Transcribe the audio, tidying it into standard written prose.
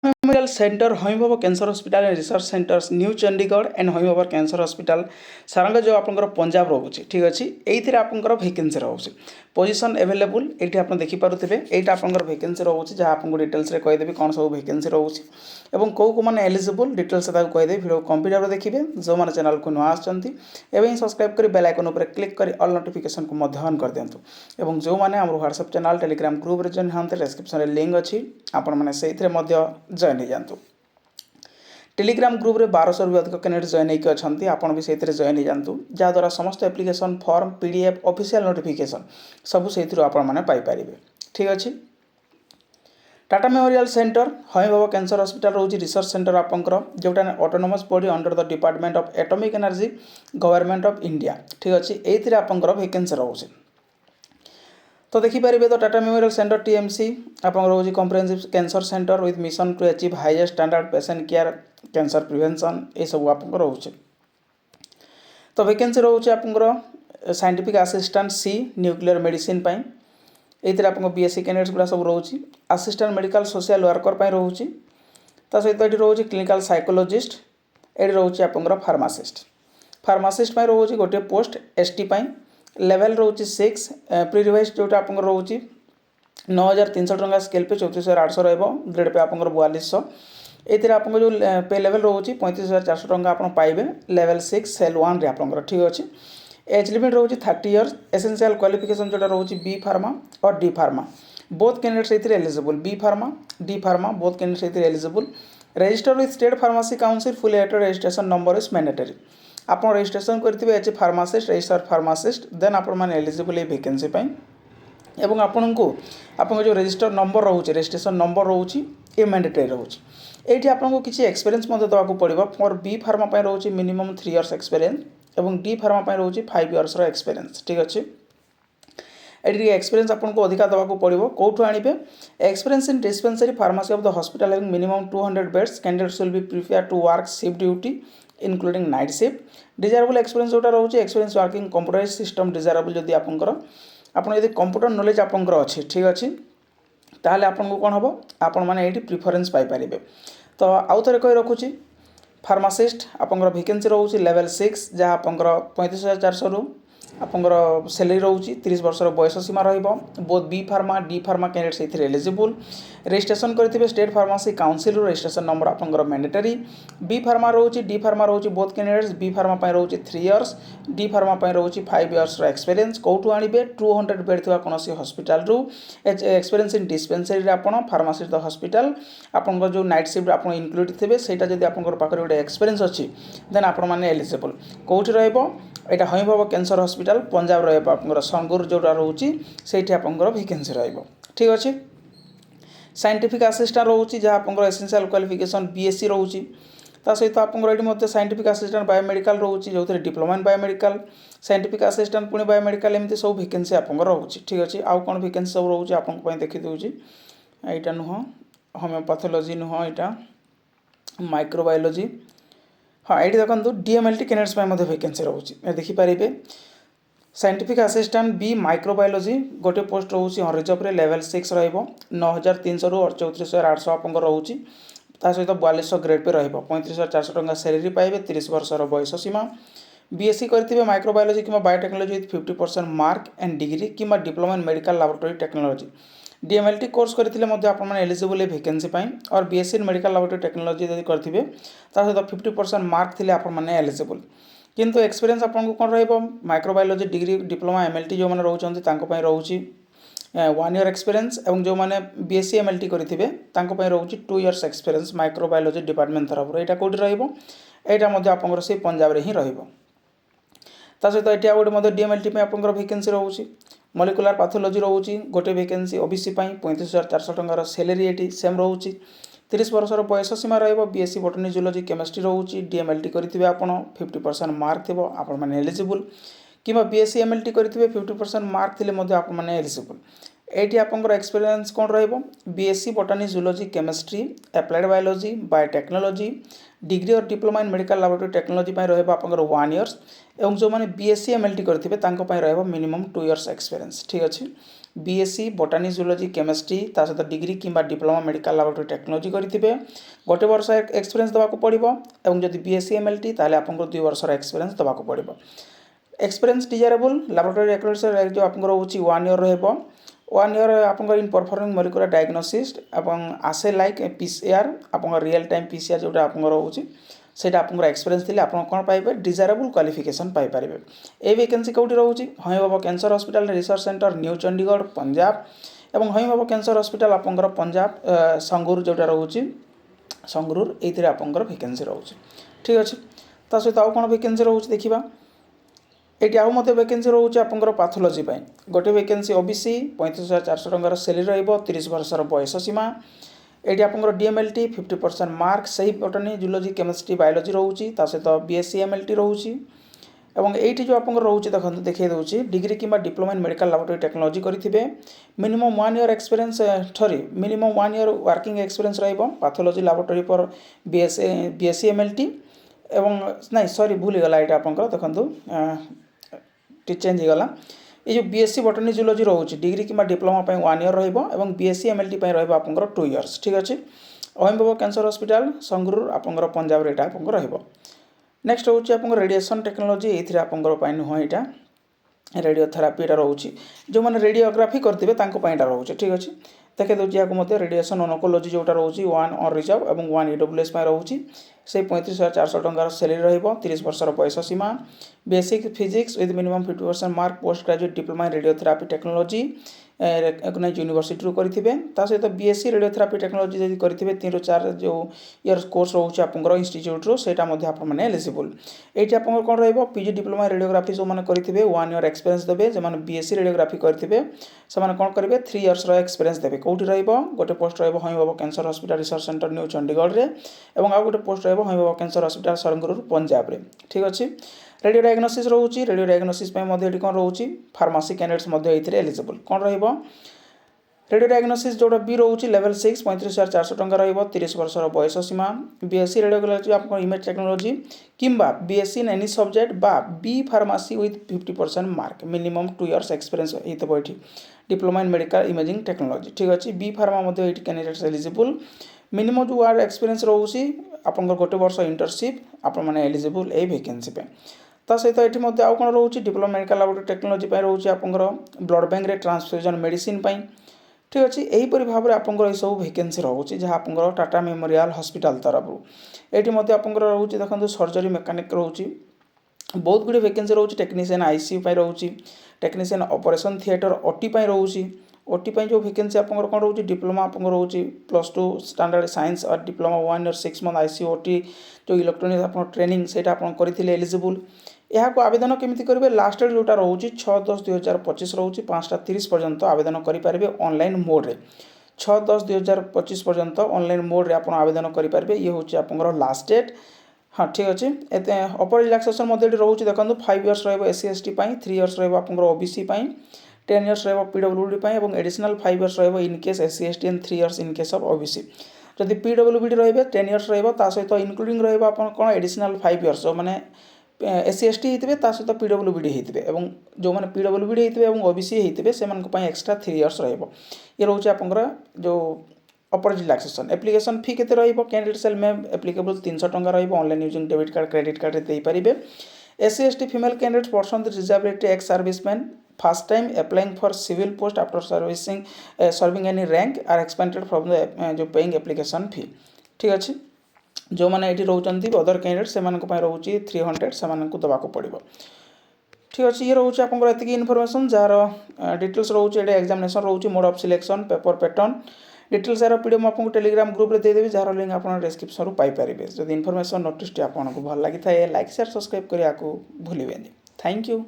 Memorial centre हमीबाबा cancer hospital and research centres new Chandigarh and हमीबाबा cancer hospital Sarang जो आप पंजाब रोचे ठीक अच्छे ये आपंकर वैकेंसी रोचे पोजिशन एवेलेबल ये आप देखिपे यहाँ आपंकर वैकेंसी रोचे जहाँ आपको डिटेल्स कहीदेवी कौन सब वैकेंसी रोचे और कौ कौ मैंने एलिजिबल डिटेल्स कहीदेवी भिडियो कंप्लीट देखिए जो मैंने चैनल को नुआ आसमें सब्सक्राइब कर बेल आइकन पर क्लिक कर ऑल नोटिफिकेशन को ऑन कर दिंतु और जो मैंने आम व्हाट्सएप चैनल टेलीग्राम ग्रुप रे जॉइन हाँ डिस्क्रिप्शन में लिंक अच्छी आपण मैंने से जॉइन हो जातु टेलीग्राम ग्रुप रे 1200 भी अधिक कैंडिडेट जॉइन होकर अच्छा आपड़ भी से जॉइन हो जातु जहाँद्वारा समस्त application form PDF official notification सब से पाइपर ठीक अच्छे Tata memorial centre हमीबाबा cancer hospital रोचे रिसर्च सेंटर आपंकर जोटा autonomous body under the department of atomic energy government of India ठीक अच्छे ये आपंकर वैकेंसी रोचे तो देखिपारे तो टाटा मेमोरियल सेंटर टीएमसी आप रोज comprehensive cancer centre with mission to achieve highest standard patient care cancer prevention ये सब आप रोचे तो वैकेंसी रोचे आप scientific assistant C nuclear medicine ये आप बीएससी कैंडिडेट्स गुड़ा सब रोचे असिस्टेंट मेडिकल सोशल वर्कर रोचे सहित ये रोचे क्लिनिकल साइकोलॉजिस्ट ये रोचे आप फार्मासिस्ट रोचे गोटे पोस्ट एसटी लेवल रोचे 6 प्री रिवाइज जोटा आप रोचे 9300 टंका स्केल पे 34800 रहा ग्रेड पे आप 4200 ये आप जो पे लेवल रोचे 35400 टंका आप पाइबे लेवल 6 सेल 1 रे आप ठीक अच्छे एज लिमिट रोचे 30 इयर्स एसेंशियल क्वालिफिकेशन जोटा रोचे बी फार्मा और D pharma both candidates eligible B pharma D pharma both candidates eligible register with state pharmacy council full एटेड रजिस्ट्रेशन नंबर इज मैंडेटरी आप रजिस्ट्रेशन करेंगे as a pharmacist register pharmacist then आप eligible ये vacancy एवं आपन को जो register number रोचे रजिस्ट्रेशन नंबर रोचे ये मैंडेटरी रोचे ये आपको किसी एक्सपीरियंस देवाक पड़ो फॉर बी फार्मा रोचे मिनिमम 3 इयर्स एक्सपीरियंस और डी फार्मा रोचे 5 इयर्स एक्सपीरियंस ठीक अच्छे ये एक्सपीरियंस आपको अधिका देवाक पड़ो कौटू आने experience in dispensary pharmacy of the hospital having minimum 200 beds candidates will be prepare to work shift duty including night shift desirable experience जोटा रोचे experience working computerize system desirable जदि आपंकर कंप्यूटर नॉलेज आपंकर अच्छे ठीक अच्छे ताहले आपको कौन हम आपण मैंने ये प्रिफरेन्स पाइपर तो आउ थे कही रखुच्छी फार्मासिस्ट आपंकर वैकेंसी रोचे लेवल 6 जहाँ आपंकर 35400 रु आपंकर सैलरी रोचे 30 वर्षर बयस सीमा both B pharma D pharma candidates ये एलिजिबल रजिस्ट्रेशन करेंगे state pharmacy council registration number आपंकर मैंडेटरी बी फार्मा रोचे डी फार्मा रोचे बोथ कैंडिडेट्स बी फार्मा रोचे 3 इयर्स डी फार्मा रोचे 5 इयर्स एक्सपीरियंस कौटू आने 200 बेड थी कौन हॉस्पिटल एक्सपीरियंस इन डिस्पेंसरी आप फार्मासी हॉस्पिटल आपंकर जो नाइट शिफ्ट आप इनक्लूड थे सहीटा जब आप गोटे एक्सपीरियंस अच्छी देन आपण मैंने एलिजिबल कौटी रहा हमीबाबा कैंसर हॉस्पिटल पंजाब रहा संगूर जोटा रोचे से वैकेंसी ठीक अच्छे साइंटिफिक असिस्टेंट रोचे जहाँ आप एसेंशियल क्वालिफिकेशन बीएससी रोचे सहित आपको साइंटिफिक असिस्टेंट बायोमेडिकल रोचे जो diploma in biomedical scientific assistant पुणी बायोमेडिकल एमती सब वैकेंसी आप रोचे ठीक अच्छे आउ कौन वैकेंसी सब रोचे आपको देखीदे यहाँ नुह होमियोपैथोलॉजी नुह यहाँ माइक्रोबायोलॉजी हाँ ये देखो डीएमएलटी कैंडिडेट्स वैकेंसी रोचे देखिपारे साइंटिफिक असिस्टेंट बी माइक्रोबायोलॉजी गोटे पोस्ट रोचे रिजर्व लेवल 6 रो 9300 रु 34800 आप रोचे सहित 4200 ग्रेड पे रहा टंका सैलरी पाइबे 30 वर्षर बयस सीमा बीएससी करेंगे माइक्रोबायोलॉजी कि biotechnology with 50% mark and degree कि diploma in medical laboratory technology DMLT course करते आप एलिजिबल वैकेंसी और BSc in medical laboratory technology यदि करेंगे सहित 50% मार्क थे आप एलिजिबल किंतु एक्सपीरियंस आपको कौन रहा माइक्रोबायोलॉजी डिग्री डिप्लोमा एमएलटी जो मैंने रोचे रोचे 1 इयर एक्सपीरियंस और जो मैंने बीएससी एमएलटी करेंगे रोचे 2 इयर्स एक्सपीरियंस माइक्रोबायोलॉजी डिपार्टमेंट तरफ यहाँ कौटी रहा आप से पंजाब रे ही सहित ये गोटे डीएमएलटी आप वैकेंसी रोचे मलिकुलर पैथोलॉजी रोचे गोटे वैकेंसी ओबीसी 35,400 टंकार सैलरी ये सेम रोचे 30 वर्षर बयस सीमा बीएससी बॉटनी जूलॉजी केमिस्ट्री रोचे डीएमएलटी करेंगे आप 50% मार्क थी आप एलिजिबल कि बीएससी एमएलटी करेंगे 50% मार्क थे आप एलिजिबल ये आपंकर एक्सपीरियंस कौन BSc botany zoology chemistry applied biology biotechnology degree और diploma in medical laboratory technology रहा 1 इयर्स और जो मैंने बीएससी एमएलटी करेंगे मिनिमम 2 इयर्स एक्सपीरियंस ठीक अच्छे बीएससी बोटानी जूलॉजी केमिस्ट्री ता सहित डिग्री किंबा डिप्लोमा मेडिकल लैबोरेटरी टेक्नोलॉजी करिथिबे गोटे वर्ष एक्सपीरियंस देबाको पड़िबो एवं जदि बीएससी एमएलटी ताले आपनको 2 वर्षर एक्सपीरियंस देबाको पड़िबो। एक्सपीरियंस डिजायरेबल लैबोरेटरी एक्सपीरियंस जो आपनको रहउची 1 ईयर रहबो 1 ईयर आपनको इन परफॉर्मिंग मोलिकुलर डायग्नोसिस एवं आसे लाइक पीसीआर आपनको रियल टाइम पीसीआर जोटा आपनको रहउची सेटा आपनको एक्सपीरियंस थिले आपन कोन पाइबे डिजायरेबल क्वालिफिकेशन पाइ परिबे। ए वैकेंसी कोठी रहउची हय Bhabha cancer hospital research centre new Chandigarh Punjab एवं हय बाबा कैंसर हॉस्पिटल आपनकर पंजाब संगरूर जोटा रहउची संगरूर एथिरे आपनकर वैकेंसी रहउची ठीक अछि। ता सहित आउ कोन वैकेंसी रहउची देखिबा एटी आउ मते वैकेंसी रहउची आपनकर पैथोलॉजी पय गोटे वैकेंसी ओबीसी 35400 टंकार सैलरी रहइबो 30 वर्षर बयस सीमा एटी आपनकर डीएमएलटी 50% मार्क सही बोटनी जूलॉजी केमिस्ट्री बायोलॉजी रहउची ता सहित बीएससी एमएलटी रहउची एवं एटी जो आपनकर रहउची देखंतु देखै दउची डिग्री किंबा diploma in medical laboratory technology करिथिबे minimum 1 year experience minimum 1 year working experience रहइबो पैथोलॉजी लैबोरेटरी पर बीएससी एमएलटी एवं नहीं सॉरी भूल गला एटा आपनकर देखंतु चेंज हो गला ये जो बीएससी बोटनी जूलॉजी रहउची डिग्री किंबा डिप्लोमा पय 1 ईयर रहइबो एवं बीएससी एमएलटी पय रहइबो आपनकर 2 इयर्स ठीक अछि। अहिम बाबा कैंसर हॉस्पिटल संगरूर आपनकर पंजाब रे एटा आपनकर रहइबो। नेक्स्ट होची आपनकर रेडिएशन टेक्नोलॉजी एथिरे आपनकर पय न एटा रेडियोथेरापी एटा रहउची जो माने रेडियोग्राफी करथिबे तांको पय एटा रहउची ठीक अछि। देखे दउची याको मते रेडिएशन ओनकोलॉजी जोटा रहउची 1 ऑन रिजर्व एवं 1 ईडब्ल्यूएस पय रहउची से 35400 टंकार सैलरी रहइबो 30 वर्षर बयस सीमा basic physics with minimum 50% mark post graduate diploma in radiotherapy technology recognise university रू करिथिबे ता सहित बीएससी रेडियोथेरापी टेक्नोलॉजी जदि करिथिबे 3 ରୁ 4 जो इयर कोर्स रहउची आपनकर इंस्टीट्यूट रो सेटा मध्ये आपन माने एलिजिबल। एठी आपनकर कोन रहइबो पीजी डिप्लोमा रेडियोग्राफी जो माने करिथिबे 1 ईयर एक्सपीरियंस देबे जे माने बीएससी रेडियोग्राफी करिथिबे से माने कोन करिवे 3 इयर्स रो एक्सपीरियंस देबे कोठी रहइबो गोटे पोस्ट रहइबो हय Bhabha cancer hospital research centre new Chandigarh रे एवं आ गोटे पोस्ट रहइबो हय बाबा कैंसर हॉस्पिटल सरंगरूर पंजाब रे ठीक अछि। रेडियो डायग्नोसिस रहउची रेडियो डायग्नोसिस पय मध्ये एठी कोन रहउची फार्मेसी कैंडिडेट्स मध्ये एथिरे एलिजिबल कोन रहइबो रेडियो डायग्नोसिस जोटा बी रहउची लेवल 6 35400 टंका रहइबो 30 वर्षर बयस सीमा बीएससी रेडियोलॉजी आपन इमेज टेक्नोलॉजी किंबा बीएससी इन एनी सब्जेक्ट बा B pharmacy with 50% mark minimum 2 years experience हेतबो एठी diploma in medical imaging technology ठीक अछि। बी फार्मा मध्ये एठी कैंडिडेट्स एलिजिबल मिनिमम जो वार एक्सपीरियंस रहउची आपन गोटे वर्ष इंटर्नशिप आपन माने एलिजिबल ए वैकेंसी पे ता सहित एठी मध्ये आउ कोन रहउची डिप्लोमा मेडिकल लैबोरेटरी टेक्नोलॉजी पय रहउची आपनकर ब्लड बैंक रे ट्रांसफ्यूजन मेडिसिन पय ठीक अछि। एही परि भाबरे आपनकर ए सब वैकेंसी रहउची जहा आपनकर टाटा मेमोरियल हॉस्पिटल तरफरु एठी मध्ये आपनकर रहउची देखंतु सर्जरी मैकेनिक रहउची बहुत गुडी वैकेंसी रहउची टेक्नीशियन आईसीयू पय रहउची टेक्नीशियन ऑपरेशन थिएटर ओटी पय रहउची ओटी पय जो वैकेंसी आपनकर कोन रहउची डिप्लोमा आपनकर रहउची +2 स्टैंडर्ड साइंस और diploma 1 year 6 month ICU OT जो इलेक्ट्रॉनिक आपन ट्रेनिंग सेटा आपन करिथिले एलिजिबल। यहाँ को आवेदन केमिति करिवे लास्ट डेट जोटा रहउची 6/10/2025 रहउची 5:30 पर्यंत आवेदन करि पारिबे ऑनलाइन मोड रे 6/10/2025 पर्यंत ऑनलाइन मोड रे आपन आवेदन करि पारिबे ये होची आपनकर लास्ट डेट हाँ ठीक अछि। एते अपर रिलैक्सेशन मध्ये रहउची देखंतु 5 इयर्स रहइबो एससी एसटी पय 3 इयर्स रहइबो आपनकर ओबीसी पय 10 इयर्स रहइबो पीडब्ल्यूडी पय एवं एडिशनल 5 इयर्स रहइबो in case SC ST and 3 years in case of OBC जदि पीडब्ल्यूडी रहइबे 10 इयर्स रहइबो ता सहित इंक्लूडिंग रहइबो आपन कोन एडिशनल 5 इयर्स जो माने एससी एसटी हेतिबे ता सहित पीडब्ल्यूडी हेतिबे एवं जो माने पीडब्ल्यूडी हेतिबे एवं ओबीसी हेतिबे से मान को पय एक्स्ट्रा 3 इयर्स रहइबो ये रहउची आपनकर जो अपर रिलैक्सेशन एप्लीकेशन फी केते रहइबो कैंडिडेट सेल में एप्लीकेबल 300 टंका रहइबो online using debit card credit card रे देई परिबे। SC ST female candidate person with disability ex serviceman first time applying for civil post after serving any rank are exempted from the जो paying application fee ठीक अछि। जो माने एठी रहउचंती other candidate से मान को पय रहउची 300 से मान को दबा को पड़िबो ठीक अछि। ये रहउची आपनकर एतिकी इन्फॉर्मेशन जार डिटेल्स रहउची एडे एग्जामिनेशन रहउची mode of selection paper pattern details यार पीडीएफ म आपन टेलीग्राम ग्रुप रे दे देबी जार लिंक आपन डिस्क्रिप्शन रो पाई परिबे। जदि इन्फॉर्मेशन नोटिस टी आपन को भल लागि थाए लाइक शेयर सब्सक्राइब करिया को भूलिबेनी। Thank you.